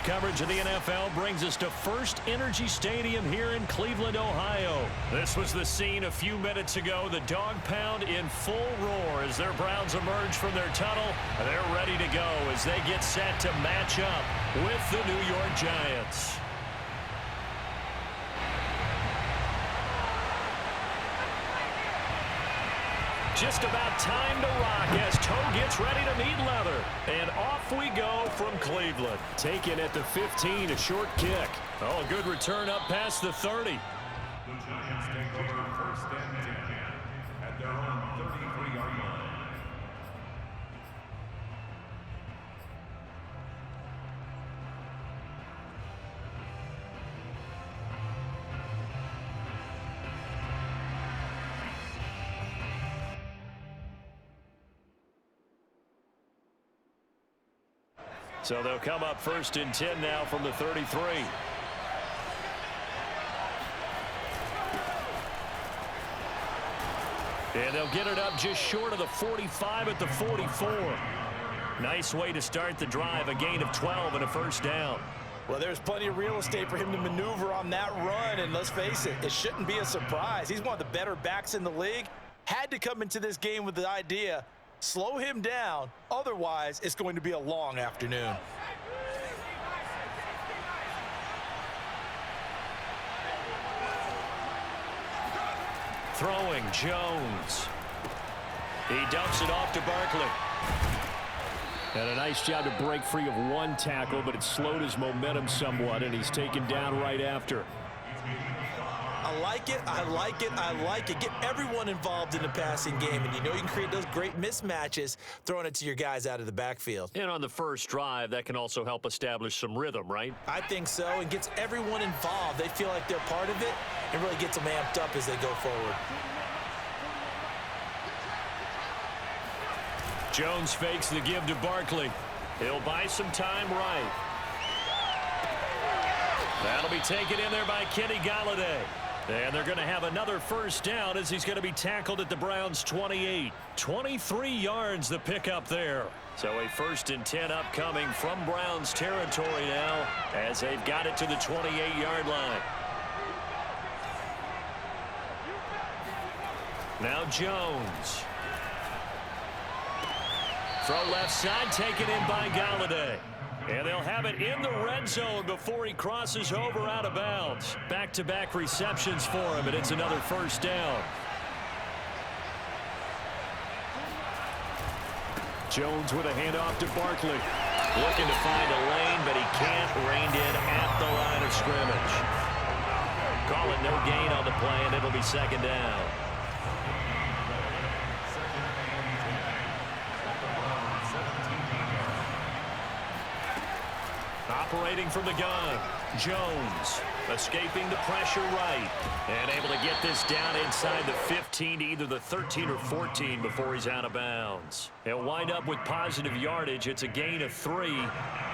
coverage of the NFL brings us to First Energy Stadium here in Cleveland, Ohio. This was the scene a few minutes ago. The dog pound in full roar as their Browns emerge from their tunnel. They're ready to go as they get set to match up with the New York Giants. Just about time to rock as Toe gets ready to meet leather. And off we go from Cleveland. Taken at the 15, a short kick. Oh, a good return up past the 30. The Giants take over first and 10 at their own 33-yard line. So they'll come up first and 10 now from the 33. And they'll get it up just short of the 45 at the 44. Nice way to start the drive, a gain of 12 and a first down. Well, there's plenty of real estate for him to maneuver on that run, and let's face it, it shouldn't be a surprise. He's one of the better backs in the league. Had to come into this game with the idea, slow him down, otherwise it's going to be a long afternoon. Throwing, Jones. He dumps it off to Barkley. And a nice job to break free of one tackle, but it slowed his momentum somewhat, and he's taken down right after. I like it, I like it, I like it. Get everyone involved in the passing game, and you know you can create those great mismatches throwing it to your guys out of the backfield. And on the first drive, that can also help establish some rhythm, right? I think so, and gets everyone involved. They feel like they're part of it, and really gets them amped up as they go forward. Jones fakes the give to Barkley. He'll buy some time right. That'll be taken in there by Kenny Golladay. And they're going to have another first down as he's going to be tackled at the Browns' 28. 23 yards the pickup there. So a first and 10 upcoming from Browns territory now as they've got it to the 28-yard line. Now Jones. Throw left side, taken in by Golladay. And they'll have it in the red zone before he crosses over out of bounds. Back-to-back receptions for him, and it's another first down. Jones with a handoff to Barkley. Looking to find a lane, but he can't. Reined in at the line of scrimmage. Call it no gain on the play, and it'll be second down. Operating from the gun, Jones escaping the pressure right and able to get this down inside the 15 to either the 13 or 14 before he's out of bounds. He'll wind up with positive yardage. It's a gain of 3,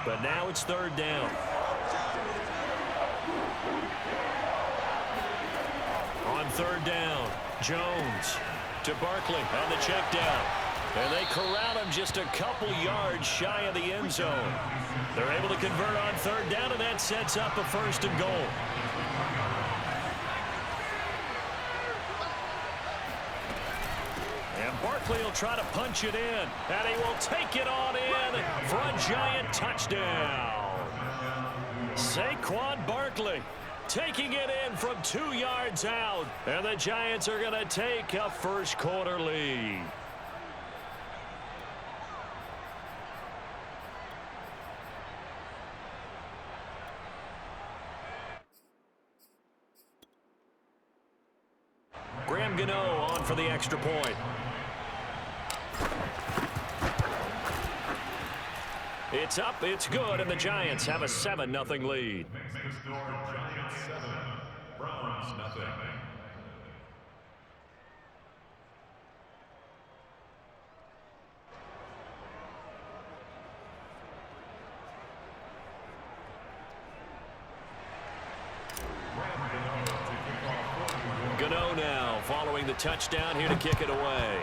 but now it's third down. On third down, Jones to Barkley on the check down. And they corral him just a couple yards shy of the end zone. They're able to convert on third down, and that sets up a first and goal. And Barkley will try to punch it in, and he will take it on in for a Giant touchdown. Saquon Barkley taking it in from 2 yards out, and the Giants are going to take a first quarter lead. Graham Gano on for the extra point. It's up, it's good, and the Giants have a 7-0 lead. Makes the score Giants 7, Browns 0. Gano now following the touchdown here to kick it away.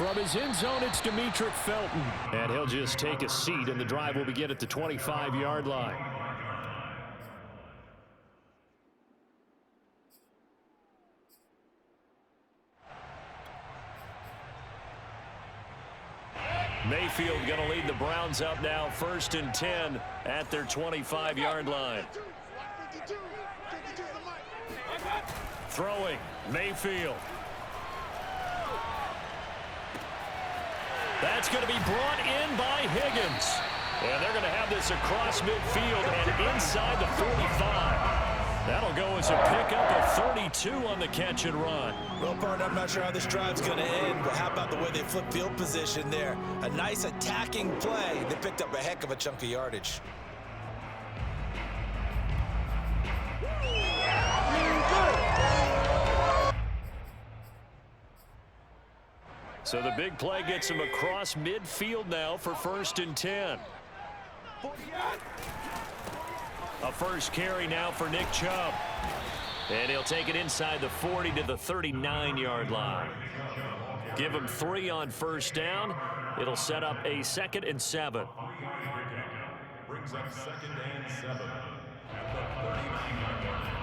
From his end zone, it's Demetric Felton. And he'll just take a seat, and the drive will begin at the 25-yard line. Mayfield going to lead the Browns up now, 1st and 10 at their 25-yard line. Throwing, Mayfield. That's going to be brought in by Higgins. And they're going to have this across midfield and inside the 45. That'll go as a pickup of 32 on the catch and run. Well, partner, I'm not sure how this drive's going to end, but how about the way they flip field position there? A nice attacking play. They picked up a heck of a chunk of yardage. So the big play gets him across midfield now for 1st and 10. A first carry now for Nick Chubb. And he'll take it inside the 40 to the 39-yard line. Give him 3 on 1st down. It'll set up a 2nd and 7. Brings up 2nd and 7 at the 39-yard line.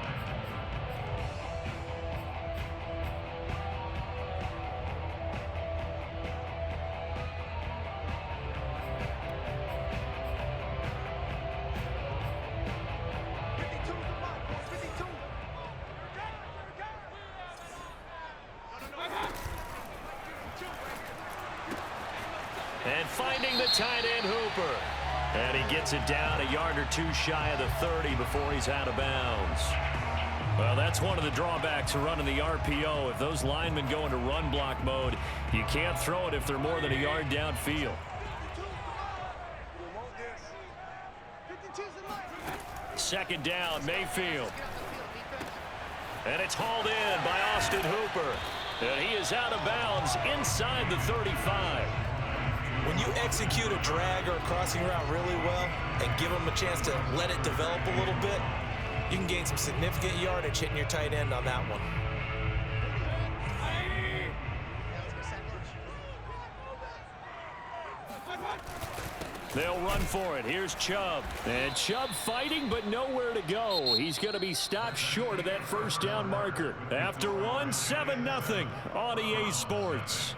And finding the tight end Hooper. And he gets it down a yard or 2 shy of the 30 before he's out of bounds. Well, that's one of the drawbacks of running the RPO. If those linemen go into run block mode, you can't throw it if they're more than a yard downfield. 2nd down, Mayfield. And it's hauled in by Austin Hooper. And he is out of bounds inside the 35. When you execute a drag or a crossing route really well and give them a chance to let it develop a little bit, you can gain some significant yardage hitting your tight end on that one. They'll run for it. Here's Chubb. And Chubb fighting, but nowhere to go. He's going to be stopped short of that 1st down marker. After 1, 7-0 on EA Sports.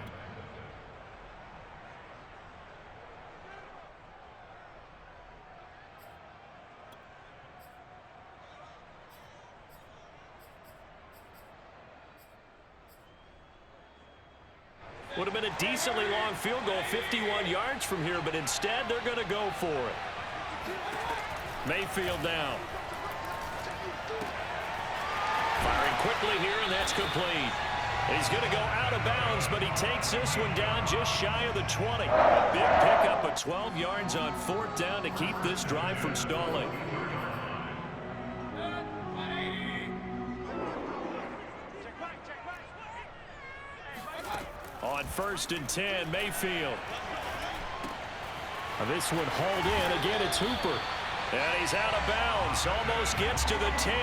Would have been a decently long field goal, 51 yards from here, but instead they're going to go for it. Mayfield down. Firing quickly here, and that's complete. He's going to go out of bounds, but he takes this one down just shy of the 20. A big pickup of 12 yards on 4th down to keep this drive from stalling. On 1st and 10, Mayfield. This one hauled in. Again, it's Hooper. And he's out of bounds. Almost gets to the 10.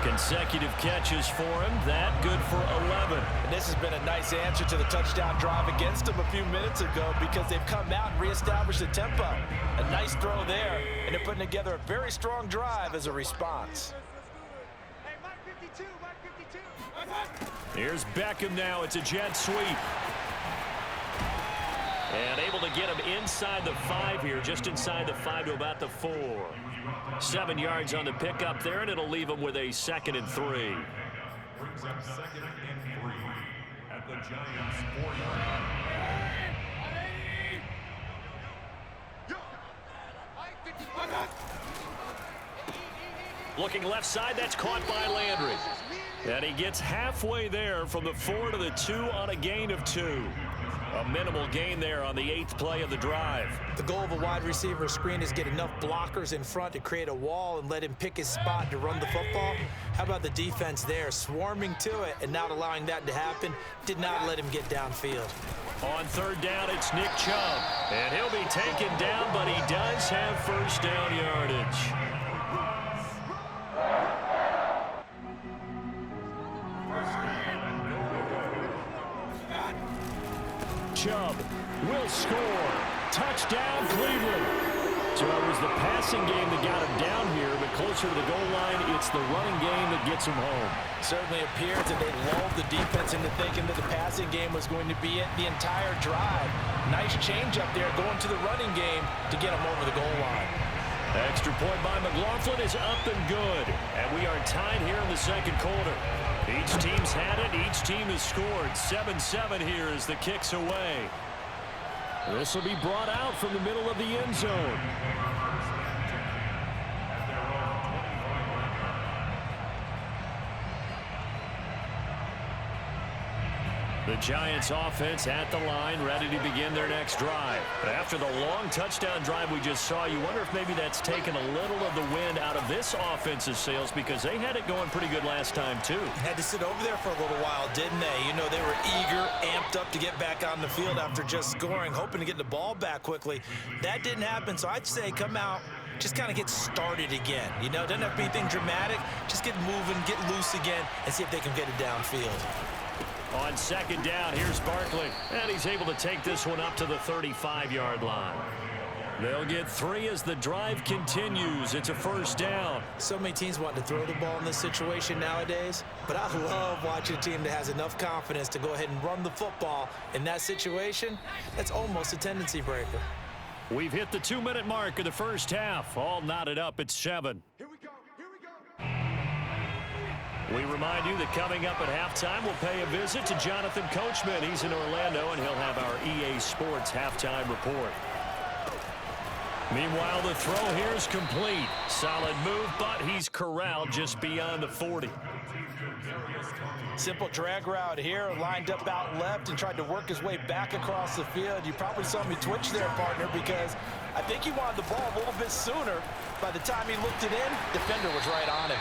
Consecutive catches for him. That good for 11. And this has been a nice answer to the touchdown drive against them a few minutes ago because they've come out and reestablished the tempo. A nice throw there, and they're putting together a very strong drive as a response. Here's Beckham now. It's a jet sweep. And able to get him inside the 5 here, just inside the 5 to about the 4. 7 yards on the pickup there, and it'll leave him with a 2nd and 3. Brings up 2nd and 3 at the Giants' 4-yard line. Looking left side, that's caught by Landry. And he gets halfway there from the 4 to the 2 on a gain of 2. A minimal gain there on the 8th play of the drive. The goal of a wide receiver screen is get enough blockers in front to create a wall and let him pick his spot to run the football. How about the defense there, swarming to it and not allowing that to happen? Did not let him get downfield. On 3rd down, it's Nick Chubb. And he'll be taken down, but he does have 1st down yardage. Chubb will score. Touchdown, Cleveland. So it was the passing game that got him down here, but closer to the goal line, it's the running game that gets him home. Certainly appears that they lulled the defense into thinking that the passing game was going to be it the entire drive. Nice change up there going to the running game to get him over the goal line. Extra point by McLaughlin is up and good. And we are tied here in the second quarter. Each team's had it. Each team has scored. 7-7 here as the kick's away. This will be brought out from the middle of the end zone. The Giants offense at the line, ready to begin their next drive. But after the long touchdown drive we just saw, you wonder if maybe that's taken a little of the wind out of this offense's sails, because they had it going pretty good last time too. Had to sit over there for a little while, didn't they? You know, they were eager, amped up to get back on the field after just scoring, hoping to get the ball back quickly. That didn't happen, so I'd say come out, just kind of get started again. You know, doesn't have to be anything dramatic. Just get moving, get loose again, and see if they can get it downfield. On second down, here's Barkley. And he's able to take this one up to the 35-yard line. They'll get 3 as the drive continues. It's a first down. So many teams want to throw the ball in this situation nowadays, but I love watching a team that has enough confidence to go ahead and run the football in that situation. That's almost a tendency breaker. We've hit the 2-minute mark of the first half. All knotted up at 7. Here we go. We remind you that coming up at halftime, we'll pay a visit to Jonathan Coachman. He's in Orlando, and he'll have our EA Sports halftime report. Meanwhile, the throw here is complete. Solid move, but he's corralled just beyond the 40. Simple drag route here, lined up out left and tried to work his way back across the field. You probably saw me twitch there, partner, because I think he wanted the ball a little bit sooner. By the time he looked it in, defender was right on it.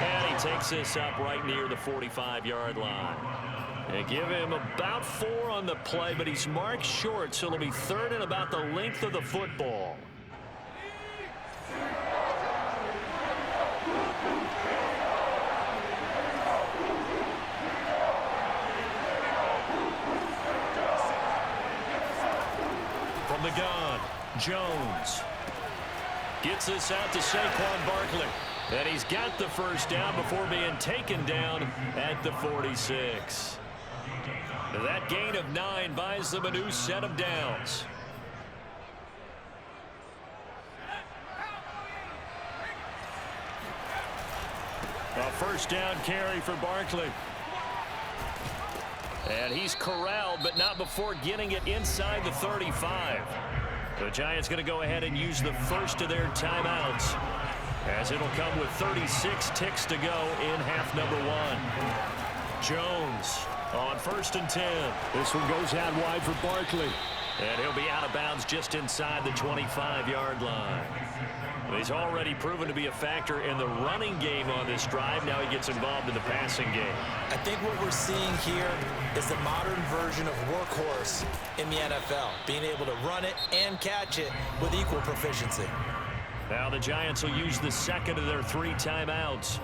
And he takes this up right near the 45-yard line. They give him about 4 on the play, but he's marked short, so it'll be third and about the length of the football. From the gun, Jones gets this out to Saquon Barkley. And he's got the first down before being taken down at the 46. That gain of 9 buys them a new set of downs. A first down carry for Barkley. And he's corralled, but not before getting it inside the 35. The Giants going to go ahead and use the first of their timeouts, as it'll come with 36 ticks to go in half number 1. Jones on 1st and 10. This one goes out wide for Barkley. And he'll be out of bounds just inside the 25-yard line. He's already proven to be a factor in the running game on this drive. Now he gets involved in the passing game. I think what we're seeing here is the modern version of workhorse in the NFL, being able to run it and catch it with equal proficiency. Now the Giants will use the second of their 3 timeouts,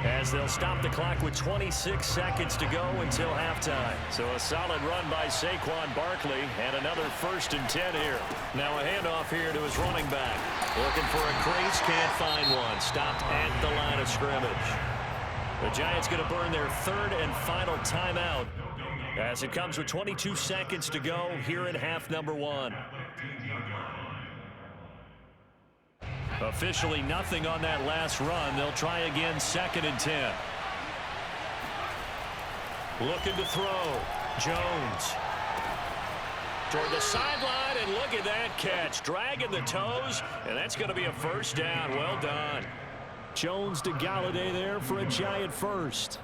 as they'll stop the clock with 26 seconds to go until halftime. So a solid run by Saquon Barkley, and another 1st and 10 here. Now a handoff here to his running back. Looking for a crease, can't find one. Stopped at the line of scrimmage. The Giants going to burn their 3rd and final timeout, as it comes with 22 seconds to go here in half number 1. Officially nothing on that last run. They'll try again 2nd and 10. Looking to throw. Jones toward the sideline, and look at that catch. Dragging the toes, and that's going to be a first down. Well done. Jones to Galladay there for a Giant first.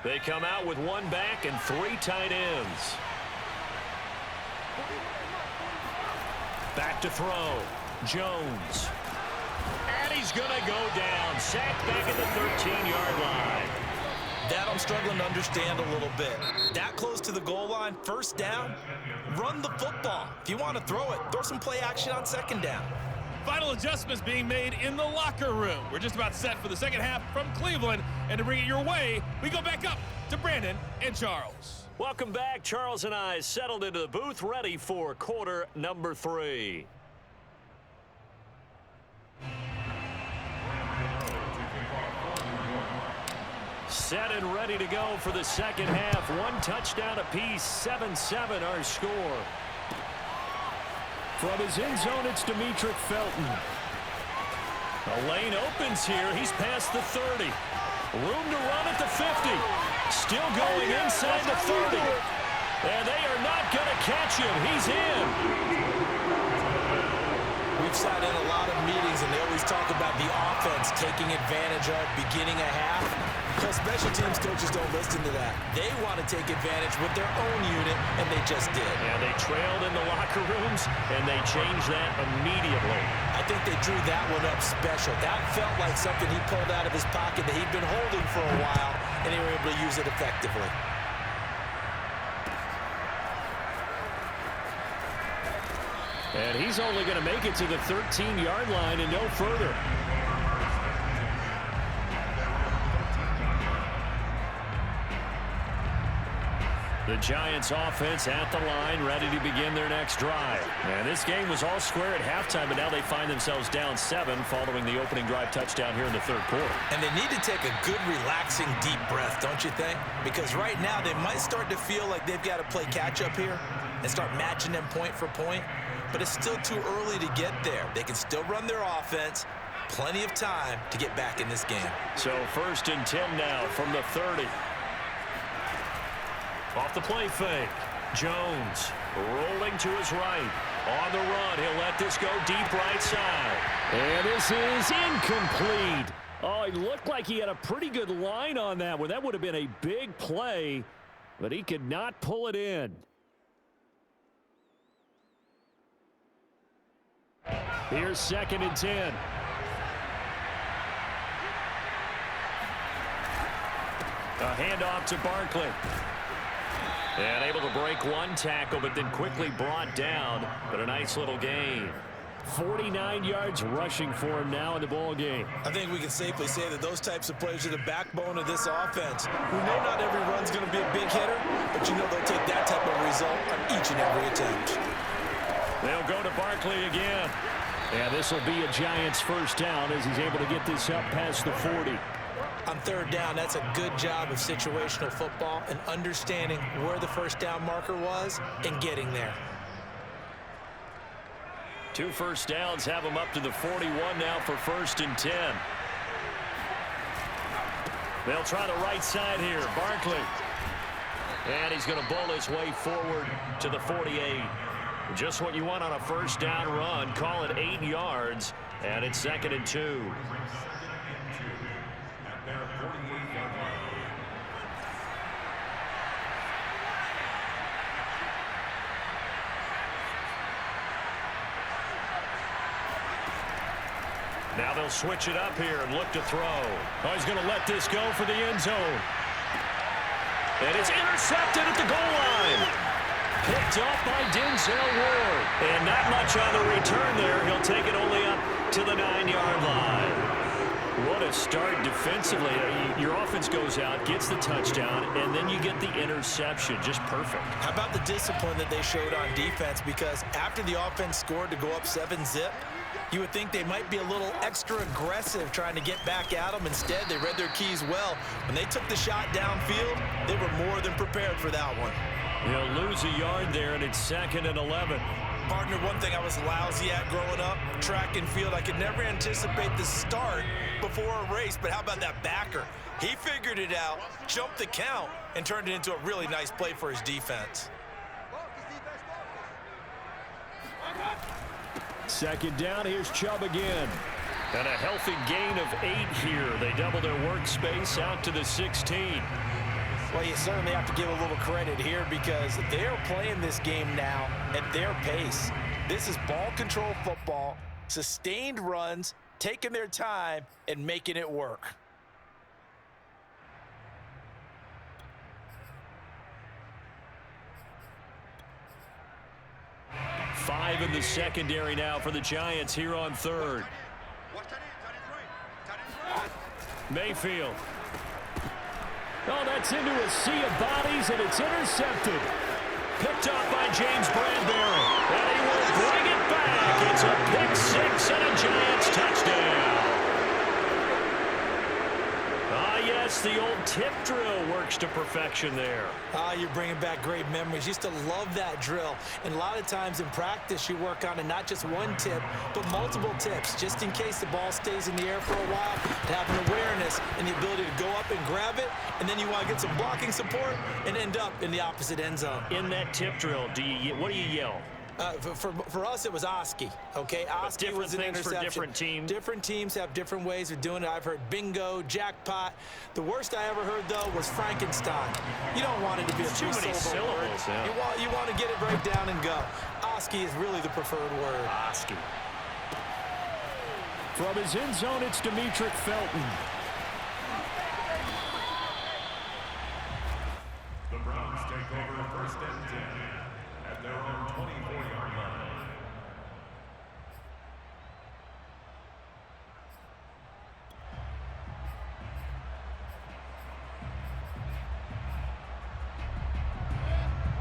They come out with 1 back and 3 tight ends. Back to throw. Jones. And he's going to go down. Sacked back at the 13-yard line. That I'm struggling to understand a little bit. That close to the goal line, first down, run the football. If you want to throw it, throw some play action on 2nd down. Final adjustments being made in the locker room. We're just about set for the second half from Cleveland. And to bring it your way, we go back up to Brandon and Charles. Welcome back. Charles and I settled into the booth, ready for quarter number 3. Set and ready to go for the second half. 1 touchdown apiece, 7-7 our score. From his end zone, it's Demetric Felton. The lane opens here. He's past the 30. Room to run at the 50. Still going inside the 30. And they are not going to catch him. He's in. We've sat in a lot of meetings, and they always talk about the offense taking advantage of beginning a half. Because special teams coaches don't listen to that. They want to take advantage with their own unit, and they just did. Yeah, they trailed in the locker rooms, and they changed that immediately. I think they drew that one up special. That felt like something he pulled out of his pocket that he'd been holding for a while, and they were able to use it effectively. And he's only going to make it to the 13-yard line and no further. The Giants offense at the line, ready to begin their next drive. And this game was all square at halftime, but now they find themselves down 7 following the opening drive touchdown here in the third quarter. And they need to take a good, relaxing, deep breath, don't you think? Because right now they might start to feel like they've got to play catch-up here and start matching them point for point. But it's still too early to get there. They can still run their offense. Plenty of time to get back in this game. So 1st and 10 now from the 30. Off the play fake. Jones rolling to his right. On the run, he'll let this go deep right side. And this is incomplete. Oh, it looked like he had a pretty good line on that one. That would have been a big play, but he could not pull it in. Here's 2nd and 10. A handoff to Barkley. And able to break 1 tackle, but then quickly brought down. But a nice little gain. 49 yards rushing for him now in the ball game. I think we can safely say that those types of plays are the backbone of this offense. We know not every run's going to be a big hitter, but you know they'll take that type of result on each and every attempt. They'll go to Barkley again. And this will be a Giants first down as he's able to get this up past the 40. On 3rd down, that's a good job of situational football and understanding where the first down marker was and getting there. 2 first downs have him up to the 41 now for 1st and 10. They'll try the right side here. Barkley. And he's going to bowl his way forward to the 48. Just what you want on a first down run. Call it 8 yards, and it's 2nd and 2. Now they'll switch it up here and look to throw. Oh, he's going to let this go for the end zone. And it's intercepted at the goal line. Picked off by Denzel Ward. And not much on the return there. He'll take it only up to the 9-yard line. What a start defensively. Your offense goes out, gets the touchdown, and then you get the interception. Just perfect. How about the discipline that they showed on defense? Because after the offense scored to go up 7-zip, you would think they might be a little extra aggressive trying to get back at them. Instead, they read their keys well. When they took the shot downfield, they were more than prepared for that one. They'll lose a yard there, and it's 2nd and 11. Partner, one thing I was lousy at growing up, track and field, I could never anticipate the start before a race, but how about that backer? He figured it out, jumped the count, and turned it into a really nice play for his defense. 2nd down, here's Chubb again. And a healthy gain of 8 here. They double their workspace out to the 16. Well, you certainly have to give a little credit here because they're playing this game now at their pace. This is ball control football, sustained runs, taking their time and making it work. 5 in the secondary now for the Giants here on third. Mayfield. Oh, that's into a sea of bodies, and it's intercepted. Picked off by James Bradbury. And he will bring it back. It's a pick six and a Giants touchdown. Yes, the old tip drill works to perfection there. You're bringing back great memories. Used to love that drill. And a lot of times in practice, you work on it not just one tip, but multiple tips, just in case the ball stays in the air for a while, to have an awareness and the ability to go up and grab it, and then you want to get some blocking support and end up in the opposite end zone. In that tip drill, what do you yell? For us, it was Oski. Okay, Oski was an interception. For different teams. Different teams have different ways of doing it. I've heard bingo, jackpot. The worst I ever heard, though, was Frankenstein. You don't want it to be a three-syllable word. Yeah. You want to get it right down and go. Oski is really the preferred word. Oski. From his end zone, it's Demetric Felton. The Browns take over first and 10 at their own 24-yard line.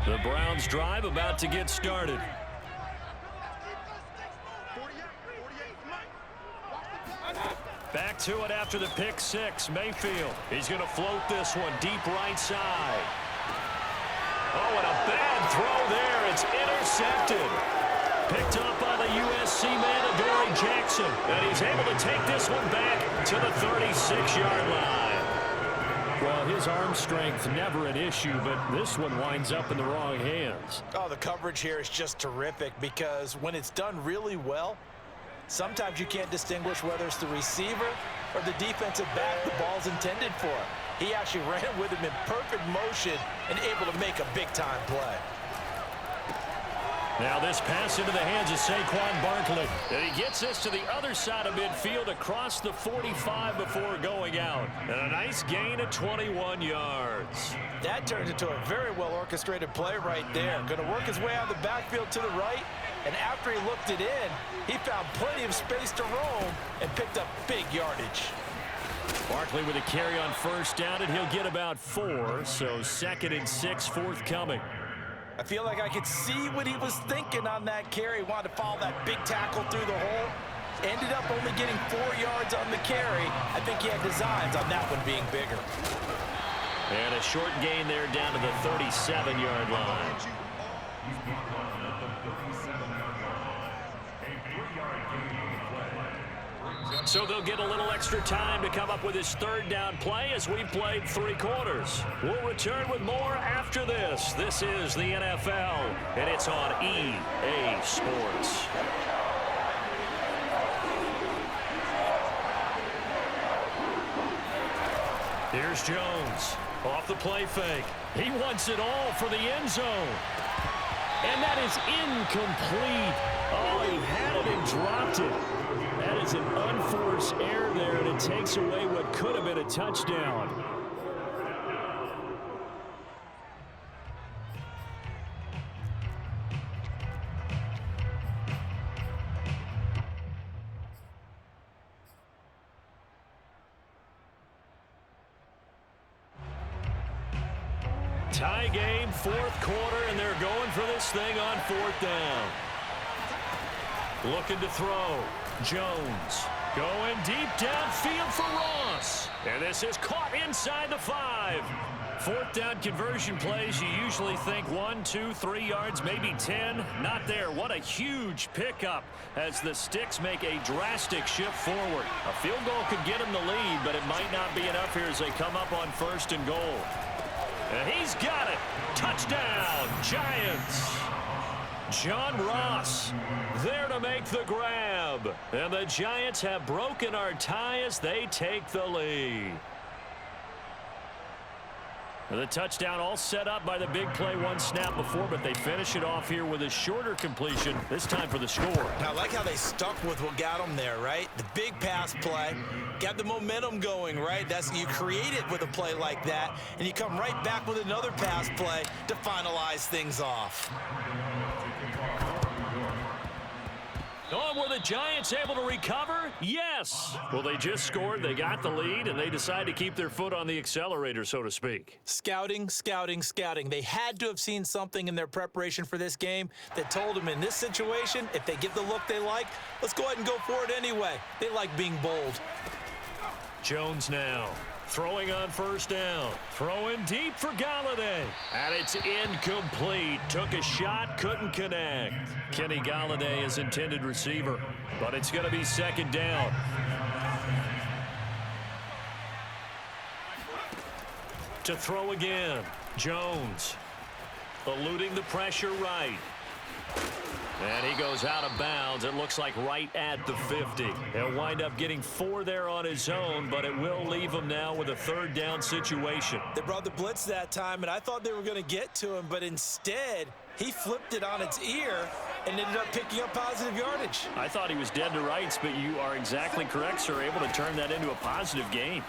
The Browns drive about to get started. Back to it after the pick six. Mayfield. He's going to float this one deep right side. Oh, and a bad throw there. It's intercepted. Picked up by the USC man, Adoree Jackson. And he's able to take this one back to the 36-yard line. Well, his arm strength never an issue, but this one winds up in the wrong hands. Oh, the coverage here is just terrific because when it's done really well, sometimes you can't distinguish whether it's the receiver or the defensive back the ball's intended for. He actually ran with him in perfect motion and able to make a big-time play. Now this pass into the hands of Saquon Barkley. And he gets this to the other side of midfield across the 45 before going out. And a nice gain of 21 yards. That turns into a very well-orchestrated play right there. Going to work his way out of the backfield to the right. And after he looked it in, he found plenty of space to roam and picked up big yardage. Barkley with a carry on first down, and he'll get about 4. So 2nd and 6 forthcoming. I feel like I could see what he was thinking on that carry. He wanted to follow that big tackle through the hole. Ended up only getting 4 yards on the carry. I think he had designs on that one being bigger. And a short gain there down to the 37-yard line. So they'll get a little extra time to come up with his 3rd down play as we've played 3 quarters. We'll return with more after this. This is the NFL, and it's on EA Sports. Here's Jones off the play fake. He wants it all for the end zone. And that is incomplete. Oh, he had it and dropped it. That is an unforced error there, and it takes away what could have been a touchdown. Tie game, 4th quarter, and they're going for this thing on 4th down. Looking to throw. Jones going deep downfield for Ross. And this is caught inside the 5. 4th down conversion plays, you usually think 1, 2, 3 yards, maybe 10. Not there. What a huge pickup as the Sticks make a drastic shift forward. A field goal could get them the lead, but it might not be enough here as they come up on 1st and goal. And he's got it. Touchdown, Giants. John Ross there to make the grab. And the Giants have broken our tie as they take the lead. And the touchdown all set up by the big play 1 snap before, but they finish it off here with a shorter completion, this time for the score. Now, I like how they stuck with what got them there, right? The big pass play, got the momentum going, right? You create it with a play like that, and you come right back with another pass play to finalize things off. Oh, were the Giants able to recover? Yes. Well, they just scored, they got the lead, and they decide to keep their foot on the accelerator, so to speak. Scouting, scouting, scouting. They had to have seen something in their preparation for this game that told them in this situation, if they get the look they like, let's go ahead and go for it anyway. They like being bold. Jones now. Throwing on first down. Throwing deep for Galladay. And it's incomplete. Took a shot, couldn't connect. Kenny Galladay is intended receiver, but it's going to be second down. To throw again. Jones. Eluding the pressure right. And he goes out of bounds. It looks like right at the 50. He'll wind up getting 4 there on his own, but it will leave him now with a third down situation. They brought the blitz that time, and I thought they were going to get to him, but instead, he flipped it on its ear and ended up picking up positive yardage. I thought he was dead to rights, but you are exactly correct, sir, able to turn that into a positive gain.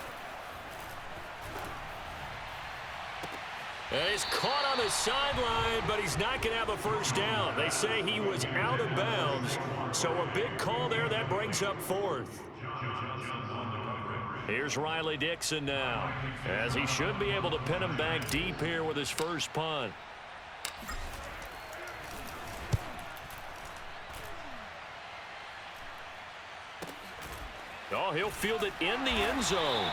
And he's caught on the sideline, but he's not going to have a first down. They say he was out of bounds, so a big call there. That brings up 4th. Here's Riley Dixon now, as he should be able to pin him back deep here with his first punt. Oh, he'll field it in the end zone.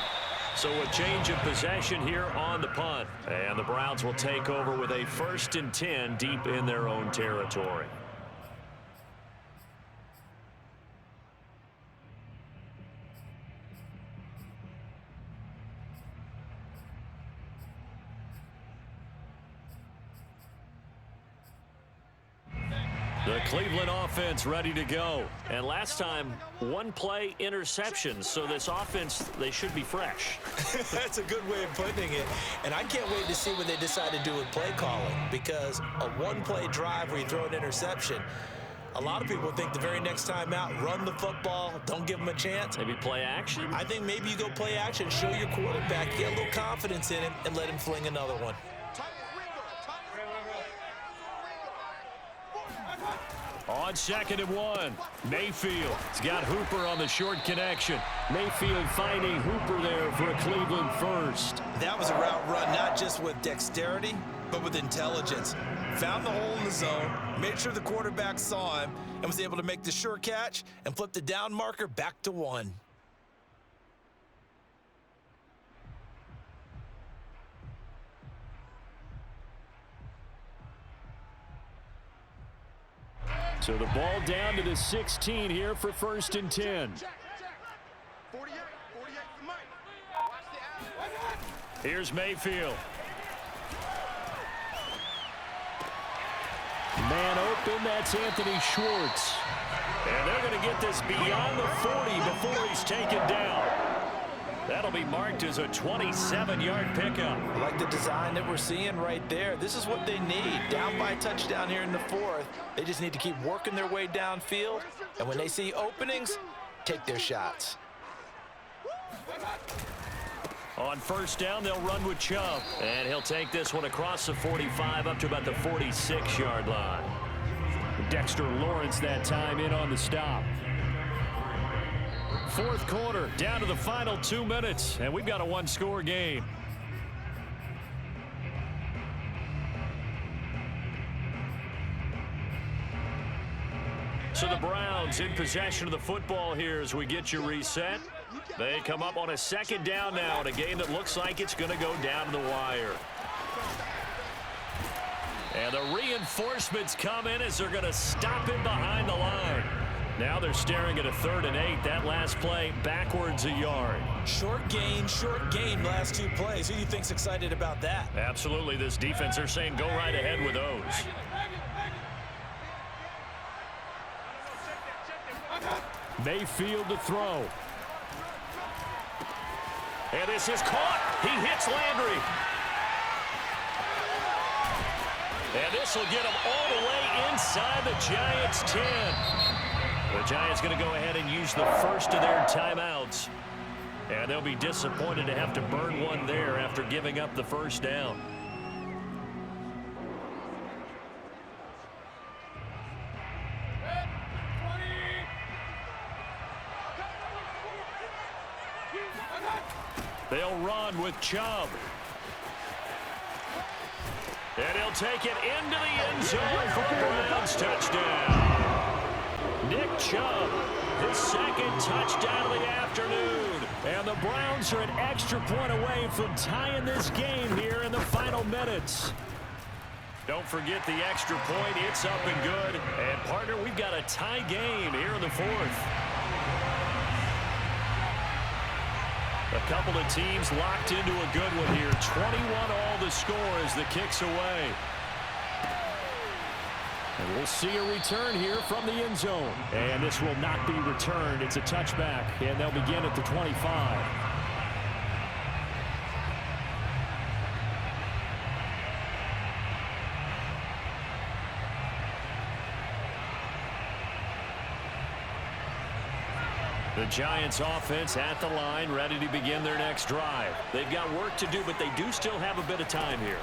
So a change of possession here on the punt. And the Browns will take over with a 1st and 10 deep in their own territory. The Cleveland offense ready to go. And last time, 1 play interception. So this offense, they should be fresh. That's a good way of putting it. And I can't wait to see what they decide to do with play calling, because a 1-play drive where you throw an interception, a lot of people think the very next time out, run the football, don't give them a chance. Maybe play action? I think maybe you go play action, show your quarterback, get a little confidence in him, and let him fling another one. On 2nd and 1, Mayfield. He's got Hooper on the short connection. Mayfield finding Hooper there for a Cleveland first. That was a route run not just with dexterity, but with intelligence. Found the hole in the zone, made sure the quarterback saw him, and was able to make the sure catch and flip the down marker back to 1. So the ball down to the 16 here for 1st and 10. Here's Mayfield. Man open, that's Anthony Schwartz. And they're going to get this beyond the 40 before he's taken down. That'll be marked as a 27-yard pickup. I like the design that we're seeing right there. This is what they need. Down by a touchdown here in the 4th. They just need to keep working their way downfield. And when they see openings, take their shots. On first down, they'll run with Chubb. And he'll take this one across the 45 up to about the 46-yard line. Dexter Lawrence that time in on the stop. 4th quarter, down to the final 2 minutes, and we've got a 1-score game. So the Browns in possession of the football here as we get you reset. They come up on a 2nd down now in a game that looks like it's going to go down to the wire. And the reinforcements come in as they're going to stop him behind the line. Now they're staring at a 3rd and 8. That last play backwards a yard. Short gain, last 2 plays. Who do you think's excited about that? Absolutely. This defense, they're saying go right ahead with those. Mayfield to throw. And this is caught. He hits Landry. And this will get him all the way inside the Giants' 10. The Giants going to go ahead and use the first of their timeouts. And they'll be disappointed to have to burn one there after giving up the first down. They'll run with Chubb. And he'll take it into the end zone for a Browns touchdown. Nick Chubb, his second touchdown of the afternoon. And the Browns are an extra point away from tying this game here in the final minutes. Don't forget the extra point. It's up and good. And, partner, we've got a tie game here in the fourth. A couple of teams locked into a good one here. 21-all the score as the kick's away. And we'll see a return here from the end zone. And this will not be returned. It's a touchback, and they'll begin at the 25. The Giants offense at the line, ready to begin their next drive. They've got work to do, but they do still have a bit of time here.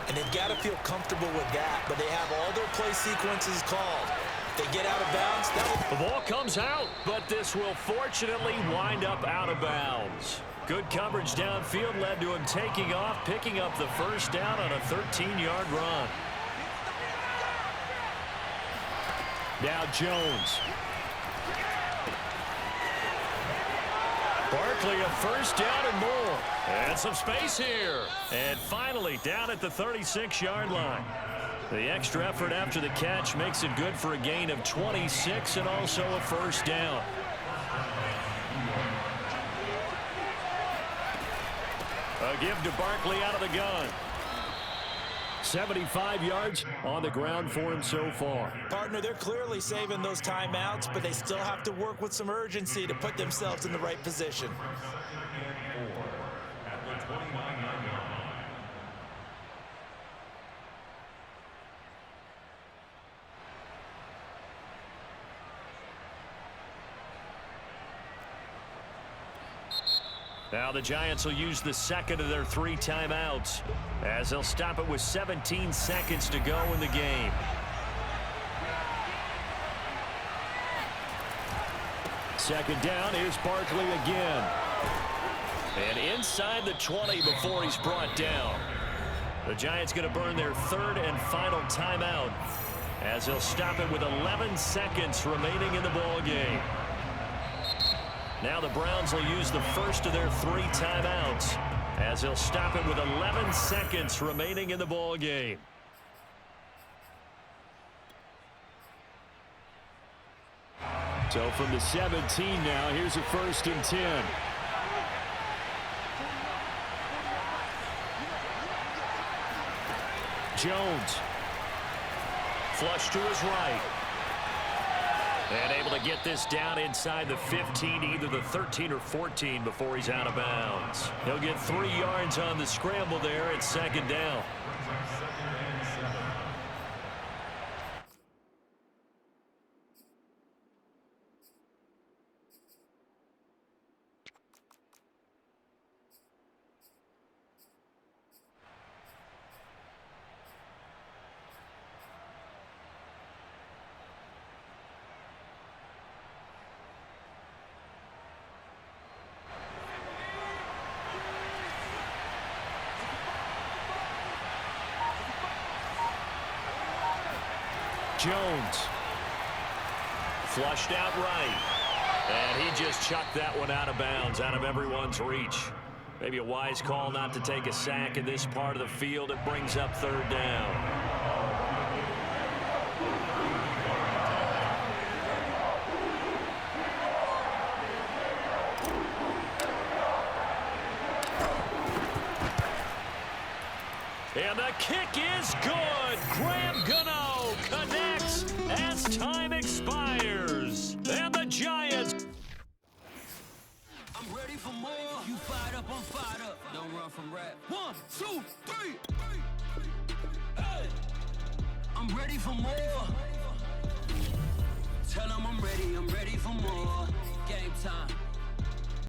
And they've got to feel comfortable with that, but they have all their play sequences called. If they get out of bounds, the ball comes out, but this will fortunately wind up out of bounds. Good coverage downfield led to him taking off, picking up the first down on a 13-yard run. Now Jones. Barkley a first down and more. And some space here. And finally down at the 36-yard line. The extra effort after the catch makes it good for a gain of 26 and also a first down. A give to Barkley out of the gun. 75 yards on the ground for him so far. Partner, they're clearly saving those timeouts, but they still have to work with some urgency to put themselves in the right position. Now the Giants will use the second of their 3 timeouts as they'll stop it with 17 seconds to go in the game. Second down, here's Barkley again. And inside the 20 before he's brought down. The Giants going to burn their 3rd and final timeout as they'll stop it with 11 seconds remaining in the ball game. Now the Browns will use the first of their 3 timeouts as they'll stop it with 11 seconds remaining in the ball game. So from the 17 now, here's a 1st and 10. Jones. Flush to his right. And able to get this down inside the 15, either the 13 or 14 before he's out of bounds. He'll get 3 yards on the scramble there at 2nd down. Jones. Flushed out right. And he just chucked that one out of bounds, out of everyone's reach. Maybe a wise call not to take a sack in this part of the field. It brings up 3rd down. And the kick is good. Graham Gano connects as time expires. And the Giants. I'm ready for more. You fired up, I'm fired up. Don't run from rap. 1, 2, 3. Hey. I'm ready for more. Tell them I'm ready for more. Game time.